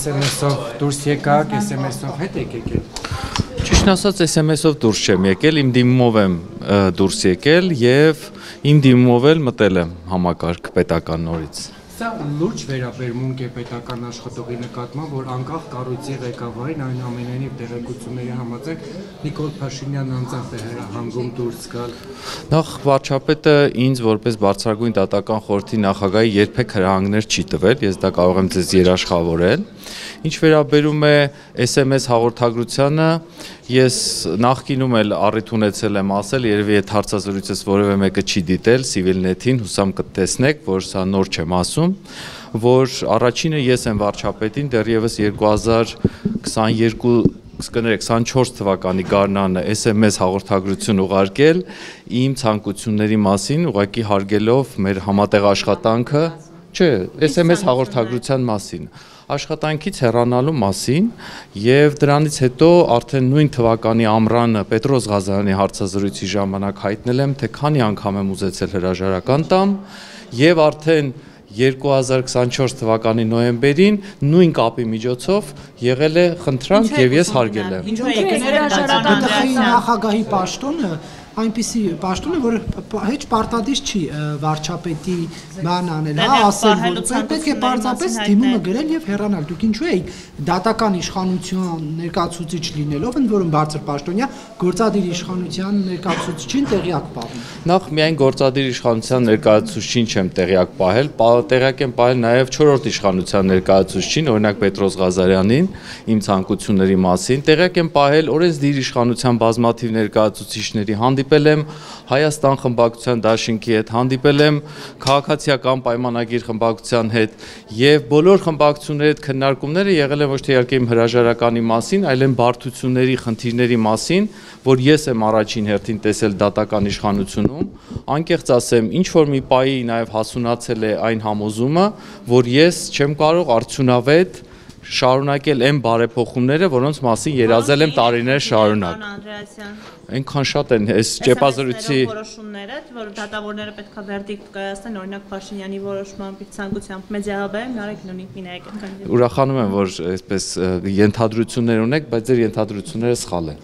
SMS-ով դուրս եկաք, SMS-ով հետ եք եկել։ Ճիշտն ասած SMS-ով դուրս չեմ եկել, իմ դիմումով եմ դուրս եկել եւ իմ դիմումով էլ մտել եմ համակարգ պետական նորից։ Սա լուրջ վերաբերմունք է պետական աշխատողի նկատմամբ, որ անկախ կառույցի ղեկավարին այնուամենայնիվ տեղեկությունների համաձայն Նիկոլ Փաշինյանն անձամբ է հրահանգում դուրս գալ։ Նախ վարչապետը ինձ որպես բարձրագույն դատական խորհրդի նախագահի երբեք հրահանգներ չի տվել, ես դա կարող եմ ձեզ երաշխավորել։ Ինչ վերաբերում է SMS հաղորդագրությանը, ես նախկինում էլ առիթ ունեցել եմ ասել, երևի այդ հարցազրույցից որևէ մեկը չի դիտել Civilnet-ին, հուսամ կտեսնեք, որ սա նոր չեմ ասում, որ առաջինը ես եմ վարչապետին դեռևս 2024 թվականի գարնանը SMS հաղորդագրություն ուղարկել իմ ցանկությունների մասին, ուղղակի հարգելով մեր համատեղ աշխատանքը, չէ, SMS հաղորդագրության մասին, աշխատանքից հեռանալու մասին եւ դրանից հետո արդեն նույն թվականի ամռանը Պետրոս Ղազարյանի հարցազրույցի ժամանակ հայտնել եմ, թե քանի անգամ եմ ուզեցել հրաժարական տամ եւ արդեն 2024 թվականի նոյեմբերին նույն կապի միջոցով եղել է խնդրանք եւ ես հարգել եմ։ Ինչու եկել ԲՏԽ-ի նախագահի պաշտոնը այնպիսի պաշտոն է, որ հեչ պարտադիր չի վարչապետի բան անել, ասել, որ պետք է պարզապես դիմումը գրել եւ հեռանալ։ Դուք ինչու եք դատական իշխանության ներկայացուցիչ լինելով, ընդ որում բարձր պաշտոնյա, գործադիր իշխանության ներկայացուցիչին տեղյակ պահում։ Նախ միայն գործադիր իշխանության ներկայացուցիչին չեմ տեղյակ պահել, տեղյակ եմ պահել նաեւ 4-րդ իշխանության ներկայացուցիչին, օրինակ Պետրոս Ղազարյանին, իմ ցանկությունների մասին, տեղյակ եմ պահել օրենսդիր իշխանության բազմաթիվ ներկայացուցիչների հանդիպել եմ Հայաստան խմբակցության դաշինքի հետ, հանդիպել եմ քաղաքացիական պայմանագիր խմբակցության հետ եւ բոլոր խմբակցությունների հետ քննարկումները եղել են ոչ թե իհարկե իմ հրաժարականի մասին, այլ են բարդությունների, խնդիրների մասին, որ ես եմ առաջին հերթին տեսել դատական իշխանությունում, անկեղծ ասեմ, ինչ որ մի պահի նաեւ հասունացել է այն համոզումը, որ ես չեմ կարող արդյունավետ շարունակել այն բարեփոխումները, որոնց մասին երազել եմ տարիներ շարունակ։ Այնքան շատ են այս ճեպազրույցի որոշումները, որ դատավորները պետք է վերդիկտ կայացնեն, օրինակ Փաշինյանի որոշման ցանկությամբ մեդիահաբերում նարեկ նույնիսկ միներեք։ Ուրախանում եմ, որ այսպես ենթադրություններ ունեք, բայց ձեր ենթադրությունները սխալ են։